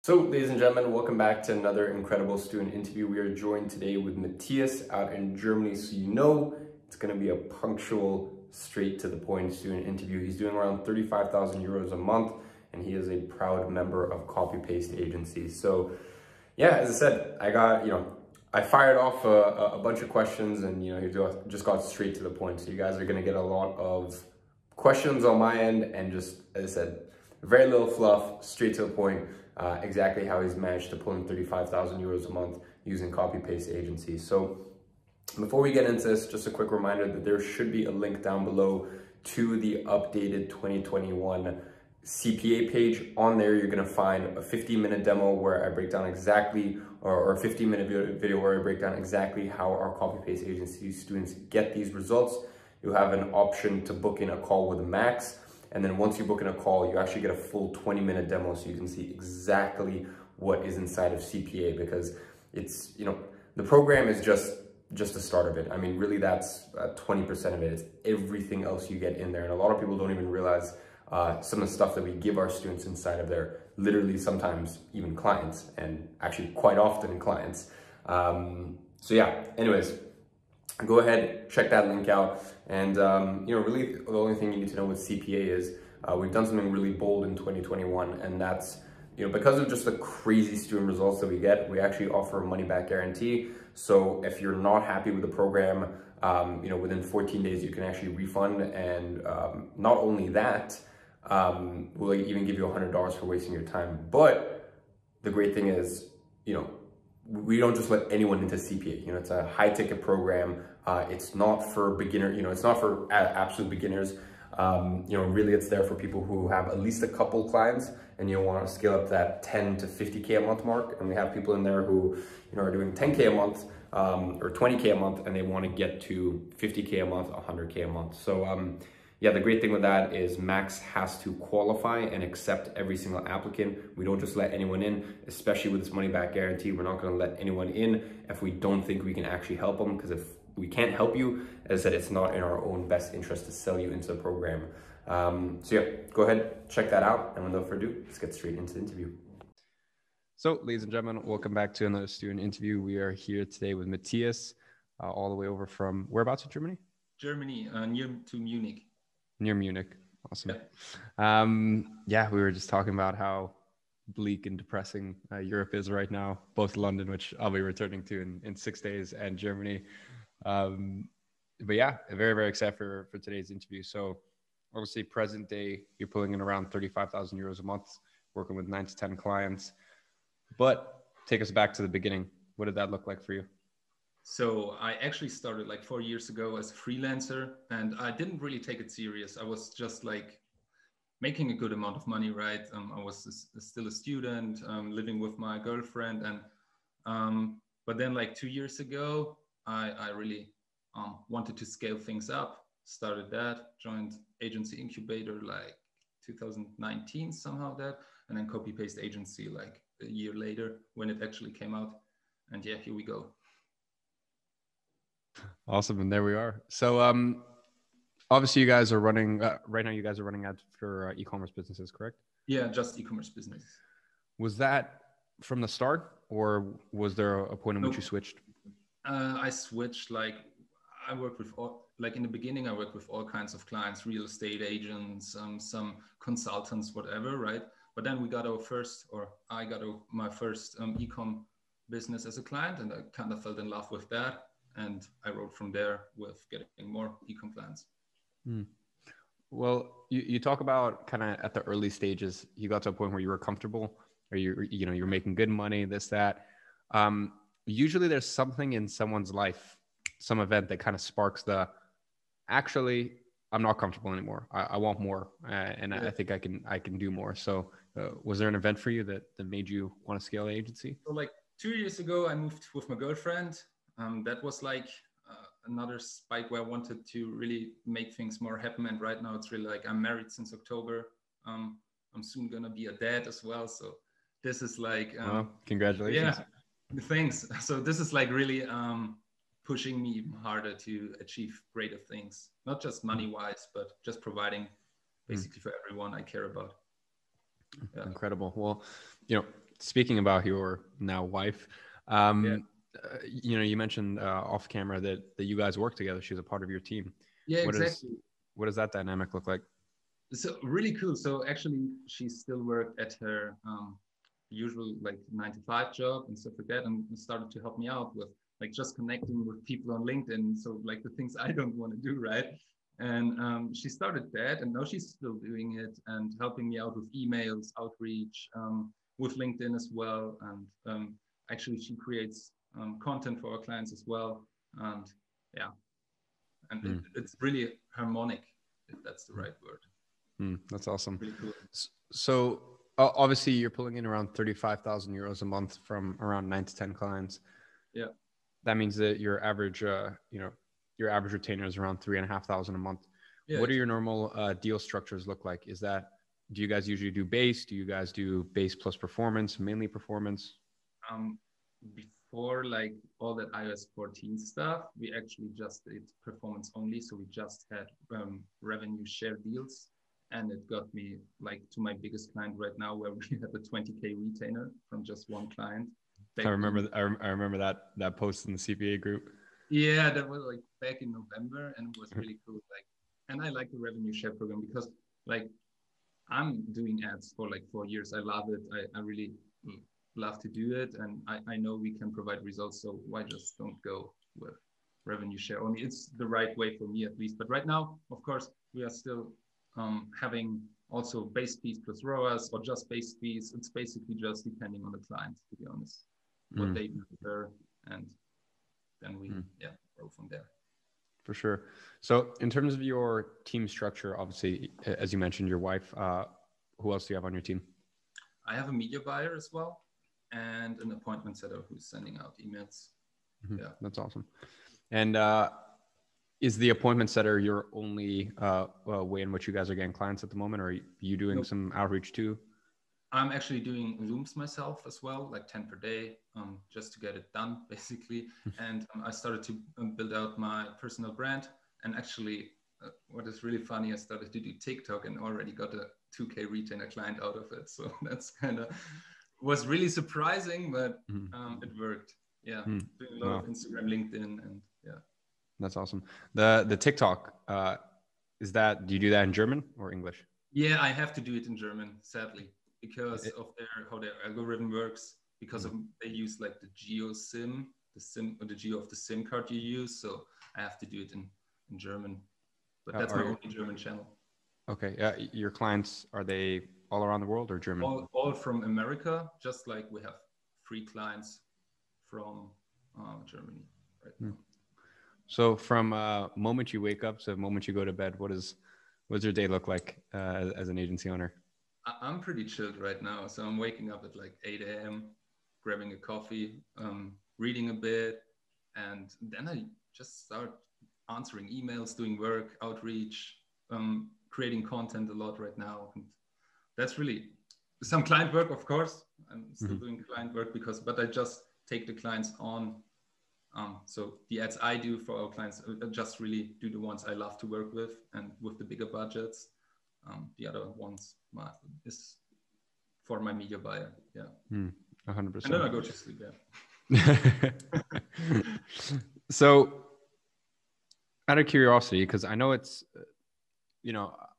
So, ladies and gentlemen, welcome back to another incredible student interview. We are joined today with Matthias out in Germany, so you know it's going to be a punctual, straight to the point student interview. He's doing around 35,000 euros a month, and he is a proud member of Copy Paste Agency. So, yeah, as I said, I fired off a bunch of questions, and he just got straight to the point. So you guys are going to get a lot of questions on my end, and just, as I said, very little fluff, straight to the point. Exactly how he's managed to pull in 35,000 euros a month using Copy Paste Agencies. So before we get into this, just a quick reminder that there should be a link down below to the updated 2021 CPA page. On there, you're going to find a 15-minute demo where I break down exactly, or a 15-minute video where I break down exactly how our Copy Paste Agency students get these results. You have an option to book in a call with Max. And then once you book in a call, you actually get a full 20-minute demo so you can see exactly what is inside of CPA, because it's, the program is just the start of it. I mean, really that's 20% of it. It's everything else you get in there. And a lot of people don't even realize some of the stuff that we give our students inside of there, literally sometimes even clients, and actually quite often clients. So yeah, anyways, go ahead, check that link out. And, really the only thing you need to know with CPA is we've done something really bold in 2021. And that's, because of just the crazy student results that we get, we actually offer a money back guarantee. So if you're not happy with the program, within 14 days, you can actually refund. And not only that, we'll even give you $100 for wasting your time. But the great thing is, we don't just let anyone into CPA. It's a high ticket program. It's not for beginner, it's not for absolute beginners. Really it's there for people who have at least a couple clients and you want to scale up that 10 to 50K a month mark. And we have people in there who, are doing 10K a month, or 20K a month, and they want to get to 50K a month, 100K a month. So, yeah, the great thing with that is Max has to qualify and accept every single applicant. We don't just let anyone in, especially with this money back guarantee. We're not going to let anyone in if we don't think we can actually help them, because if we can't help you, as I said, it's not in our own best interest to sell you into the program. So yeah, go ahead, check that out. And without further ado, let's get straight into the interview. So, ladies and gentlemen, welcome back to another student interview. We are here today with Matthias, all the way over from whereabouts in Germany? Germany, near to Munich. Near Munich. Awesome. Yeah. We were just talking about how bleak and depressing Europe is right now, both London, which I'll be returning to in 6 days, and Germany. But yeah, very, very excited for today's interview. So obviously present day, you're pulling in around 35,000 euros a month, working with 9 to 10 clients. But take us back to the beginning. What did that look like for you? So I actually started like 4 years ago as a freelancer, and I didn't really take it serious. I was just like making a good amount of money, right? I was still a student, living with my girlfriend. And but then like 2 years ago, I really wanted to scale things up, started that, joined agency incubator like 2019, somehow that, and then Copy Paste Agency like a year later when it actually came out. And yeah, here we go. Awesome. And there we are. So obviously you guys are running, right now you guys are running ads for e-commerce businesses, correct? Yeah, just e-commerce business. Was that from the start, or was there a point in which you switched? I switched, like I worked with in the beginning, I worked with all kinds of clients, real estate agents, some consultants, whatever, right? But then I got my first e-com business as a client, and I kind of fell in love with that. And I wrote from there with getting more e-com clients. Well, you talk about kind of at the early stages, you got to a point where you were comfortable, or you're making good money, this, that. Usually there's something in someone's life, some event that kind of sparks actually, I'm not comfortable anymore. I want more. And yeah. I think I can do more. So was there an event for you that made you want to scale the agency? So like 2 years ago, I moved with my girlfriend. That was like another spike where I wanted to really make things more happen. And right now it's really like I'm married since October. I'm soon going to be a dad as well. So this is like... well, congratulations. Yeah, thanks. So this is like really pushing me even harder to achieve greater things, not just money-wise, but just providing basically for everyone I care about. Yeah. Incredible. Well, speaking about your now wife, Yeah. You mentioned off camera that you guys work together. She's a part of your team. Yeah, What exactly. what does that dynamic look like? So really cool. So actually, she still worked at her usual like 9 to 5 job and stuff like that, and started to help me out with like just connecting with people on LinkedIn. So like the things I don't want to do, right? And she started that, and now she's still doing it and helping me out with emails, outreach, with LinkedIn as well. And actually, she creates content for our clients as well. And yeah, and it's really harmonic, if that's the right word. That's awesome. Really cool. So obviously you're pulling in around 35,000 euros a month from around 9 to 10 clients. Yeah. That means that your average, your average retainer is around 3,500 a month. Yeah, what do your normal deal structures look like? Do you guys usually do base? Do you guys do base plus performance, mainly performance? Before like all that iOS 14 stuff, we actually just did performance only. So we just had revenue share deals. And it got me like to my biggest client right now, where we have a 20K retainer from just one client. I remember that post in the CPA group. Yeah, that was like back in November, and it was really cool. Like, and I like the revenue share program because like I'm doing ads for like 4 years. I love it. I really love to do it, and I know we can provide results. So why just don't go with revenue share only? It's the right way for me at least. But right now, of course, we are still having also base fees plus ROAS or just base fees. It's basically just depending on the client, to be honest, what they prefer, and then we grow from there. For sure. So in terms of your team structure, obviously, as you mentioned, your wife, who else do you have on your team? I have a media buyer as well, and an appointment setter who's sending out emails. Yeah, that's awesome. And is the appointment setter your only way in which you guys are getting clients at the moment, or are you doing some outreach too? I'm actually doing Zooms myself as well, like 10 per day, just to get it done, basically. And I started to build out my personal brand. And actually, what is really funny, I started to do TikTok and already got a 2K retainer client out of it. So that's kind of was really surprising, but it worked. Yeah, doing a lot of Instagram, LinkedIn, and yeah. That's awesome. The TikTok, do you do that in German or English? Yeah, I have to do it in German, sadly, because of how their algorithm works, because they use like the geo SIM, the geo of the SIM card you use. So I have to do it in German, but that's my only German channel. Okay. Your clients, are they all around the world or German? All from America, just like we have 3 clients from Germany right now. So from moment you wake up to the moment you go to bed, what does your day look like as an agency owner? I'm pretty chilled right now. So I'm waking up at like 8 a.m., grabbing a coffee, reading a bit, and then I just start answering emails, doing work, outreach, creating content a lot right now. And that's really some client work, of course. I'm still doing client work but I just take the clients on. So the ads I do for our clients, I just really do the ones I love to work with and with the bigger budgets. The other ones is for my media buyer. Yeah. 100%. And then I go to sleep. Yeah. So out of curiosity, because I know it's,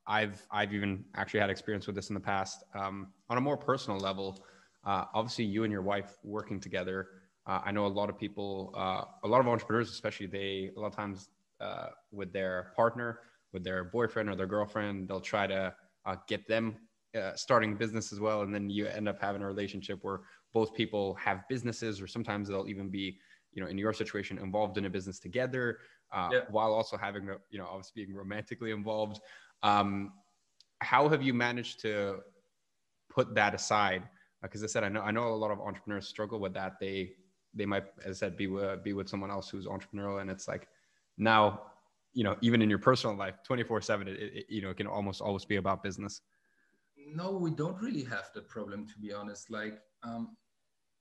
I've even actually had experience with this in the past. On a more personal level, obviously you and your wife working together, I know a lot of people, a lot of entrepreneurs, especially a lot of times with their partner, with their boyfriend or their girlfriend, they'll try to get them starting a business as well. And then you end up having a relationship where both people have businesses, or sometimes they'll even be, in your situation, involved in a business together, while also having, obviously being romantically involved. How have you managed to put that aside? Because I said, I know a lot of entrepreneurs struggle with that. They might, as I said, be with someone else who's entrepreneurial, and it's like now, even in your personal life, 24/7, it can almost always be about business. No, we don't really have that problem, to be honest. Like,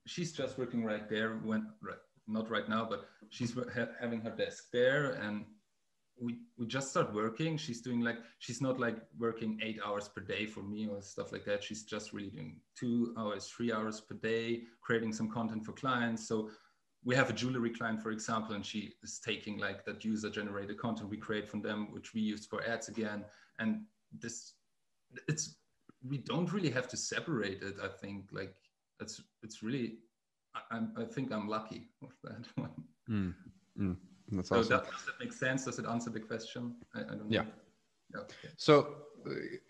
she's just working right there not right now, but she's having her desk there, and we just start working. She's doing like, she's not like working 8 hours per day for me or stuff like that. She's just really doing 2 hours, 3 hours per day, creating some content for clients. So we have a jewelry client, for example, and she is taking like that user generated content we create from them, which we use for ads again. And we don't really have to separate it. I think like it's really, I think I'm lucky with that one. That's So awesome. does that make sense? Does it answer the question? I don't know. Yeah. Okay. So,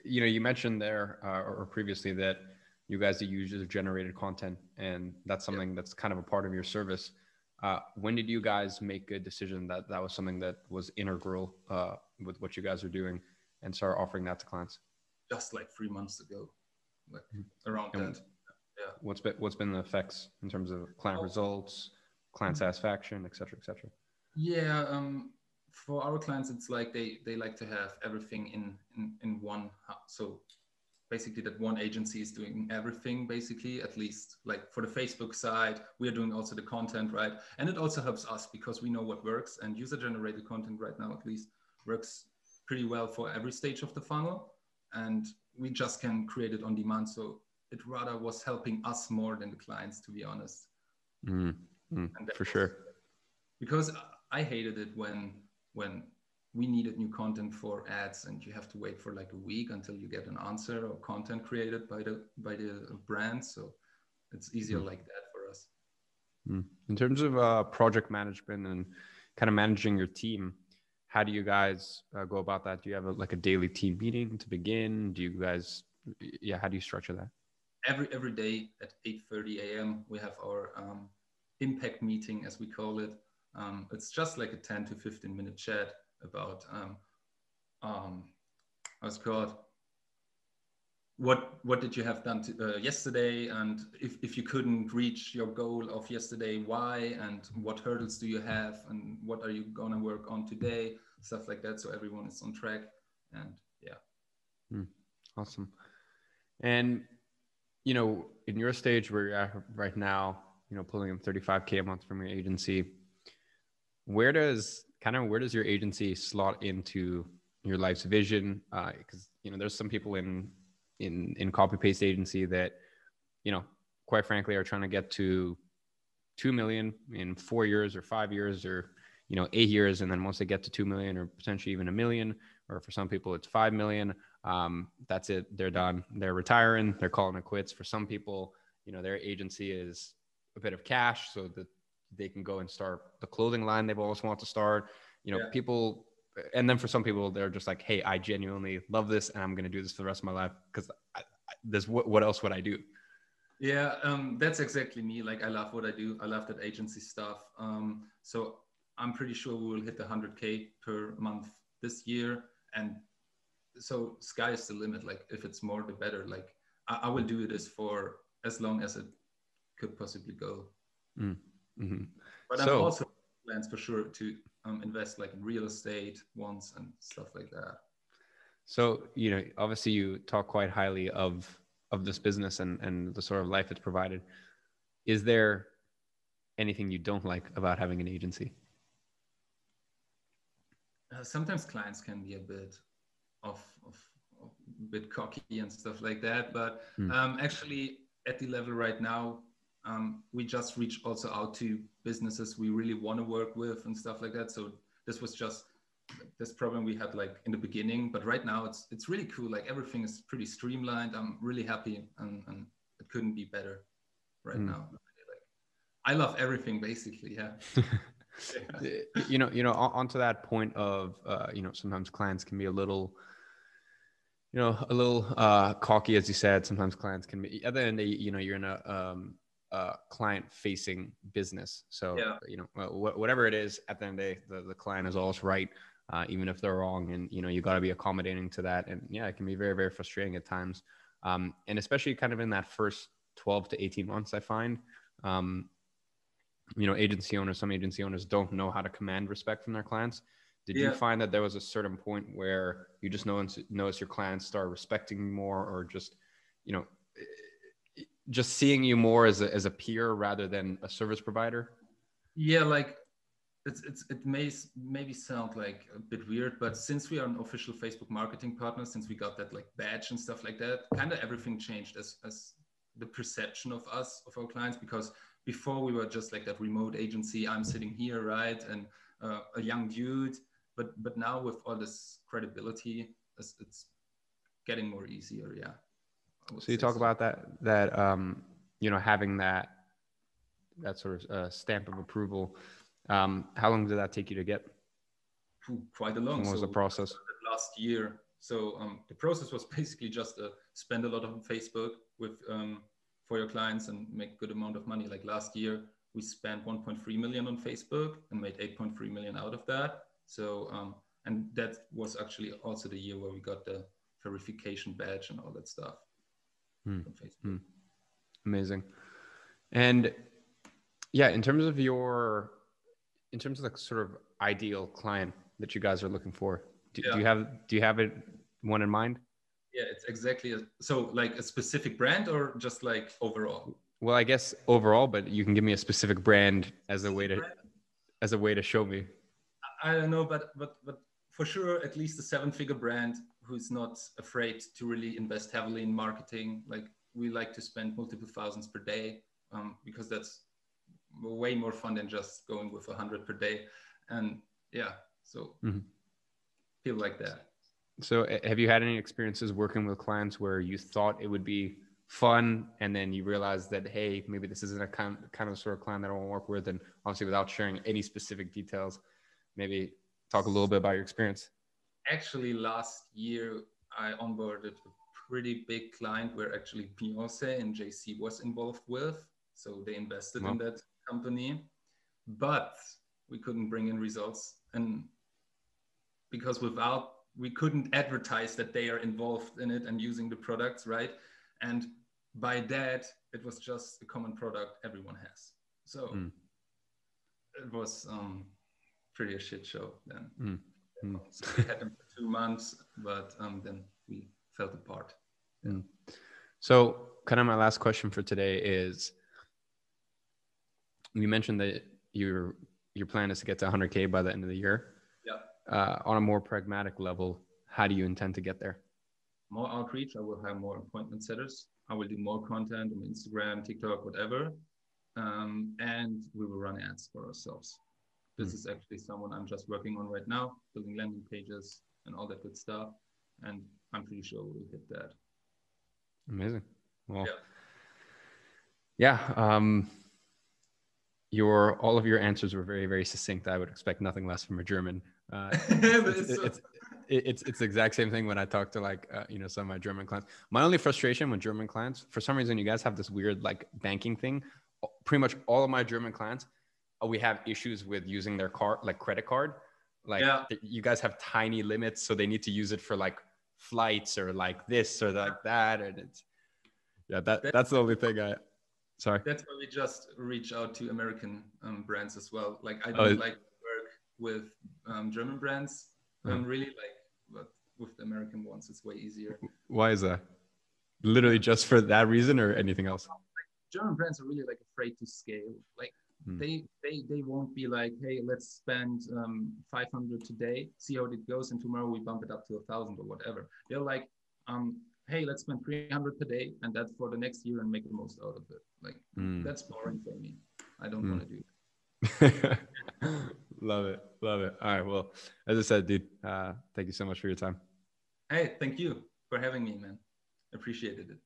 you mentioned there or previously that you guys do user generated content, and that's something that's kind of a part of your service. When did you guys make a decision that that was something that was integral with what you guys are doing and start offering that to clients? Just like 3 months ago, like around And that. Yeah. What's been the effects in terms of client results, client satisfaction, et cetera, et cetera? Yeah. For our clients, it's like they like to have everything in one. So basically that one agency is doing everything, basically, at least like for the Facebook side, we are doing also the content, right? And it also helps us because we know what works, and user generated content right now, at least, works pretty well for every stage of the funnel. And we just can create it on demand. So it rather was helping us more than the clients, to be honest. For sure. Because I hated it when we needed new content for ads and you have to wait for like a week until you get an answer or content created by the brand. So it's easier like that for us. In terms of project management and kind of managing your team, how do you guys go about that? Do you have like a daily team meeting to begin? Do you guys, how do you structure that? Every day at 8:30 a.m. we have our impact meeting, as we call it. It's just like a 10 to 15 minute chat about what's it called? What did you have done yesterday, and if you couldn't reach your goal of yesterday, why, and what hurdles do you have, and what are you gonna work on today, stuff like that, so everyone is on track. And Awesome. And in your stage where you're at right now, pulling in 35K a month from your agency, where does your agency slot into your life's vision? Because there's some people in copy paste agency that quite frankly are trying to get to 2 million in 4 years or 5 years or 8 years, and then once they get to 2 million or potentially even 1 million, or for some people it's 5 million, that's it, they're done, they're retiring, they're calling it quits. For some people, their agency is a bit of cash so that they can go and start the clothing line they've always wanted to start. People, and then for some people, they're just like, hey, I genuinely love this and I'm going to do this for the rest of my life because what else would I do? Yeah, that's exactly me. Like, I love what I do. I love that agency stuff. So I'm pretty sure we will hit the 100K per month this year. And so sky is the limit. Like, if it's more, the better. Like, I will do this for as long as it could possibly go. But I'm also plans for sure to invest like in real estate once and stuff like that. So, obviously you talk quite highly of this business and the sort of life it's provided. Is there anything you don't like about having an agency? Sometimes clients can be a bit a bit cocky and stuff like that. But actually at the level right now, we just reach also out to businesses we really want to work with and stuff like that. So this was just this problem we had like in the beginning, but right now it's really cool. Like, everything is pretty streamlined. I'm really happy, and it couldn't be better right now. Like, I love everything basically. Yeah. Onto that point of sometimes clients can be a little cocky, as you said. Sometimes clients can be, at the end of the day, you're in a client-facing business. So, whatever it is, at the end of the day, the client is always right, even if they're wrong. And, you got to be accommodating to that. And it can be very, very frustrating at times. And especially kind of in that first 12 to 18 months, I find, some agency owners don't know how to command respect from their clients. Did you find that there was a certain point where you just notice your clients start respecting you more, or just seeing you more as a peer rather than a service provider? Yeah, like it may maybe sound like a bit weird, but since we are an official Facebook marketing partner, since we got that like badge and stuff like that, kind of everything changed as the perception of us, of our clients, because before we were just like that remote agency. I'm sitting here, right, and a young dude. But now with all this credibility, it's getting more easier. Yeah. So you talk about that you know, having that sort of stamp of approval. How long did that take you to get? Quite a long. What was the process? Last year. So the process was basically just spend a lot on Facebook with for your clients and make good amount of money. Like last year, we spent 1.3 million on Facebook and made 8.3 million out of that. So and that was actually also the year where we got the verification badge and all that stuff from Facebook. Amazing. And yeah, in terms of the sort of ideal client that you guys are looking for, do you have one in mind? Yeah, it's exactly so like a specific brand or just like overall? Well, I guess overall, but you can give me a specific brand as a way to show me. I don't know, but for sure, at least a 7-figure brand who's not afraid to really invest heavily in marketing. Like we like to spend multiple thousands per day because that's way more fun than just going with 100 per day. And yeah, so feel like that. So have you had any experiences working with clients where you thought it would be fun and then you realized that, hey, maybe this isn't a kind of sort of client that I want to work with? And obviously without sharing any specific details, maybe talk a little bit about your experience. Actually, last year, I onboarded a pretty big client where actually Beyonce and Jay-Z was involved with. So they invested in that company, but we couldn't bring in results. And because we couldn't advertise that they are involved in it and using the products, right? And by that, it was just a common product everyone has. So it was pretty a shit show then. So we had them for 2 months, but then we fell apart. Yeah. So kind of my last question for today is, you mentioned that your plan is to get to 100K by the end of the year. Yeah. On a more pragmatic level, how do you intend to get there? More outreach. I will have more appointment setters. I will do more content on Instagram, TikTok, whatever. And we will run ads for ourselves. This is actually someone I'm just working on right now, building landing pages and all that good stuff. And I'm pretty sure we'll hit that. Amazing. Well, yeah. All of your answers were very, very succinct. I would expect nothing less from a German. It's the exact same thing when I talk to some of my German clients. My only frustration with German clients, for some reason, you guys have this weird like banking thing. Pretty much all of my German clients, we have issues with using their credit card. You guys have tiny limits, so they need to use it for like flights or like this or like that. And it's that's the only thing sorry. That's why we just reach out to American brands as well. Like I don't like to work with German brands. Really but with the American ones, it's way easier. Why is that? Literally just for that reason or anything else? German brands are really like afraid to scale. Like they won't be like, hey, let's spend 500 today, see how it goes, and tomorrow we bump it up to 1,000 or whatever. They're like, hey, let's spend 300 per day, and that's for the next year and make the most out of it. Like that's boring for me. I don't want to do that. Love it. All right. Well, as I said, dude, thank you so much for your time. Hey, thank you for having me, man. Appreciated it.